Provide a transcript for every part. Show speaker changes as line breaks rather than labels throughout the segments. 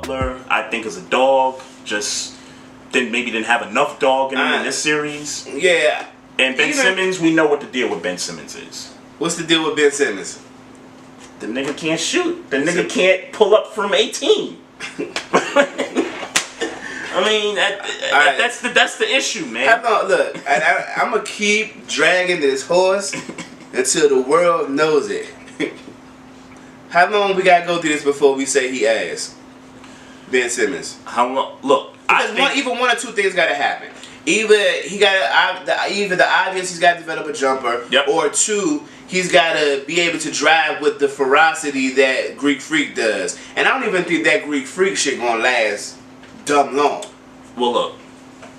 Butler, I think, is a dog. Just didn't have enough dog in him in this series.
Yeah.
And Ben Simmons, we know what the deal with Ben Simmons is.
What's the deal with Ben Simmons?
The nigga can't shoot. The nigga can't pull up from 18. I mean, that's the issue, man.
Look, I'm gonna keep dragging this horse until the world knows it. How long we gotta go through this before we say he ass? Ben Simmons.
How long? Look,
because either one or two things gotta happen. Either the obvious, he's gotta develop a jumper, or two, he's gotta be able to drive with the ferocity that Greek Freak does. And I don't even think that Greek Freak shit gonna last dumb long.
Well, look,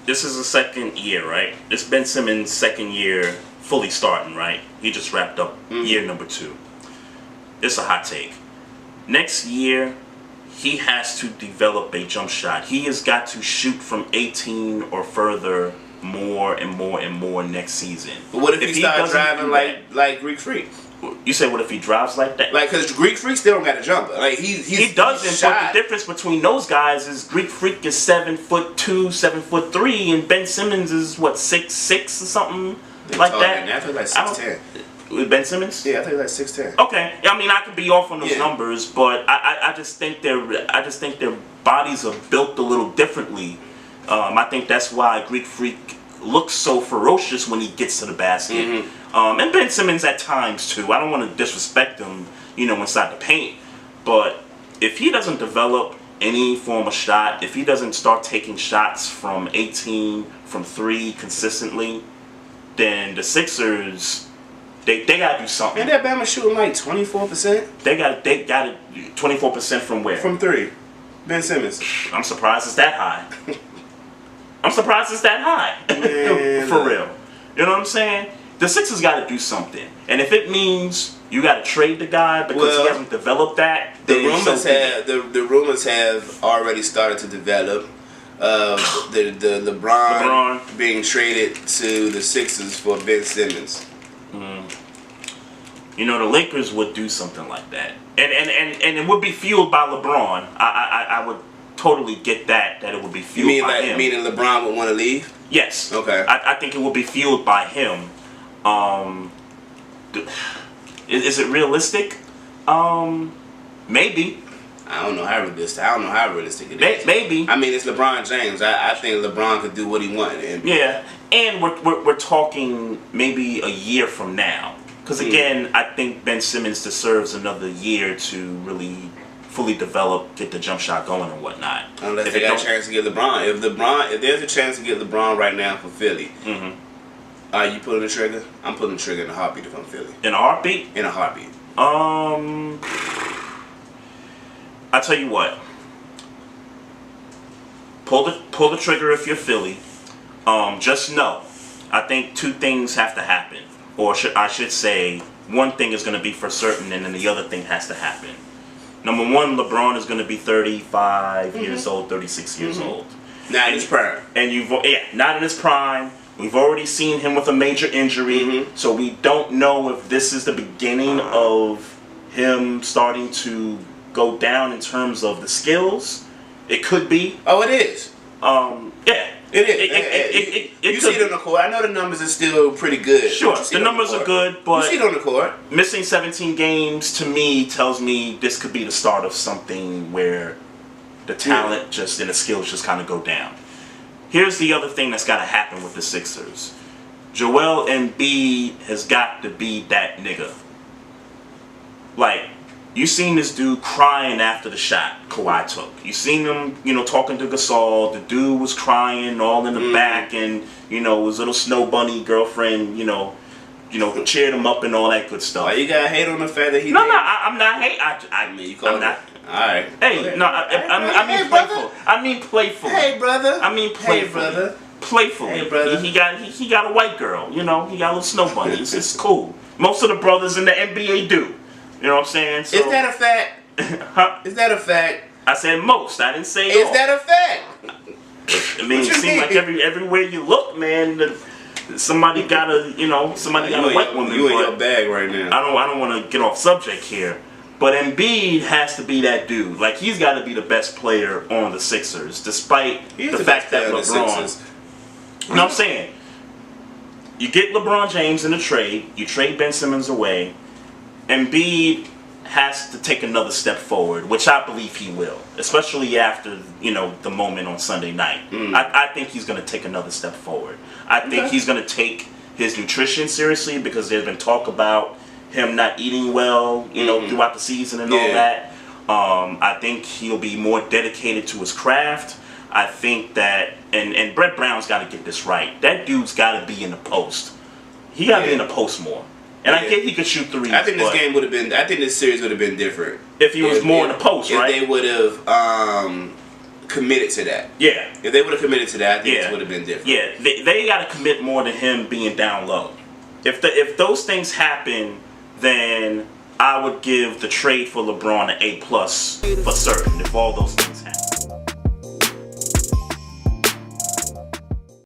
this is the second year, right? It's Ben Simmons' second year fully starting, right? He just wrapped up year number 2. It's a hot take. Next year, he has to develop a jump shot. He has got to shoot from 18 or further more and more and more next season.
But what if he starts driving like Greek Freak?
You say, what if he drives like that?
Like, because Greek Freak still don't got a jumper. Like, he doesn't.
But the difference between those guys is Greek Freak is 7'2", 7'3", and Ben Simmons is what, 6'6" or something like that.
I feel like 6'10".
With Ben Simmons?
Yeah, I think like 6'10".
Okay, I mean I could be off on those numbers, but I just think their bodies are built a little differently. I think that's why Greek Freak looks so ferocious when he gets to the basket. And Ben Simmons at times too. I don't want to disrespect him, inside the paint. But if he doesn't develop any form of shot, if he doesn't start taking shots from 18, from 3 consistently, then the Sixers, they gotta do something.
And that Bama shooting like 24%.
They got 24% from where?
From 3. Ben Simmons.
I'm surprised it's that high.
Man,
For real. You know what I'm saying? The Sixers got to do something, and if it means you got to trade the guy because he hasn't developed that,
the rumors have already started to develop. The LeBron being traded to the Sixers for Ben Simmons.
The Lakers would do something like that, and it would be fueled by LeBron. I would totally get that it would be fueled by him.
Meaning LeBron would want to leave?
Yes.
Okay.
I think it would be fueled by him. Is it realistic? Maybe.
I don't know how realistic it is.
Maybe.
I mean, it's LeBron James. I think LeBron could do what he wanted.
Yeah, and we're talking maybe a year from now. Because again, I think Ben Simmons deserves another year to really fully develop, get the jump shot going and whatnot.
Unless they got a chance to get LeBron. If there's a chance to get LeBron right now for Philly, are you pulling the trigger? I'm pulling the trigger in a heartbeat if I'm Philly.
In a heartbeat?
In a heartbeat.
I tell you what. Pull the trigger if you're Philly. Just know, I think 2 things have to happen, or I should say, one thing is going to be for certain, and then the other thing has to happen. Number 1, LeBron is going to be 35 years old, 36 years old.
Not in his prime.
And not in his prime. We've already seen him with a major injury, so we don't know if this is the beginning of him starting to go down in terms of the skills. It could be.
Oh, it is.
Yeah.
It is. You see it on the court. I know the numbers are still pretty good.
Sure, the numbers are good, but
you see it on the court.
Missing 17 games to me tells me this could be the start of something where the talent just and the skills just kind of go down. Here's the other thing that's got to happen with the Sixers. Joel Embiid has got to be that nigga. Like, you seen this dude crying after the shot Kawhi took. You seen him, talking to Gasol. The dude was crying all in the back, and his little snow bunny girlfriend, cheered him up and all that good stuff.
Why you gotta hate on the fact that he?
No, I'm not hate.
I mean, you call
I'm not.
All right.
Hey, no, I mean playful. I mean playful.
Hey, brother.
I mean playful.
Hey, brother.
Playful.
Hey, brother.
He got a white girl. He got a little snow bunny. It's cool. Most of the brothers in the NBA do. You know what I'm saying? So,
is that a fact?
Huh?
Is that a fact?
I said most. I didn't say
all.
Is
that a fact?
I mean, it seems like everywhere you look, man, somebody got a a white woman.
You in your bag right now.
I don't want to get off subject here, But Embiid has to be that dude. Like, he's got to be the best player on the Sixers, despite the fact that LeBron. You know what I'm saying? You get LeBron James in a trade. You trade Ben Simmons away. Embiid has to take another step forward, which I believe he will, especially after, you know, the moment on Sunday night. I think he's going to take another step forward. I think he's going to take his nutrition seriously, because there's been talk about him not eating well, you know, throughout the season and all that. I think he'll be more dedicated to his craft. I think that, and Brett Brown's got to get this right. That dude's got to be in the post. He got to be in the post more. And I get he could shoot threes.
I think this game would have been. I think this series would have been different
if he was more in the post, right?
If they would have committed to that.
Yeah.
If they would have committed to that, I think this would have been different.
Yeah. They got to commit more to him being down low. If those things happen, then I would give the trade for LeBron an A+ for certain. If all those